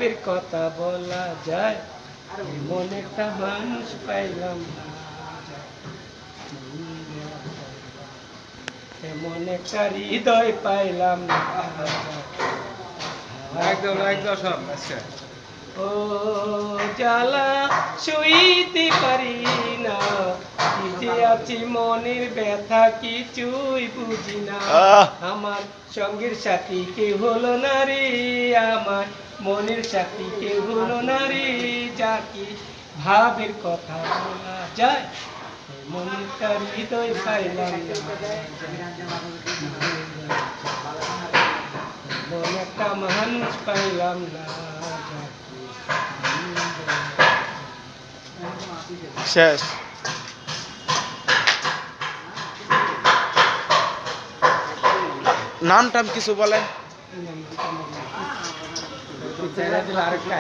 ভাবের কথা বলা যায়, এমন একটা মানুষ পাইলাম না, এমন একটা হৃদয় পাইলাম না। একদম একদম সব আচ্ছা। ও জ্বালা সইতে পারি না, কি যে আছি মনের ব্যথা কিছুই বুঝি না। আমার সঙ্গের সাথী কেউ হলো না রে, আমার মনের সাথী কেউ হলো না রে, যাকে ভাবের কথা বলা যায়, এমন একটা হৃদয় পাইলাম না, এমন একটা মানুষ পাইলাম না। শেষ। নাম টাম কিছু বলেন। আরেকটা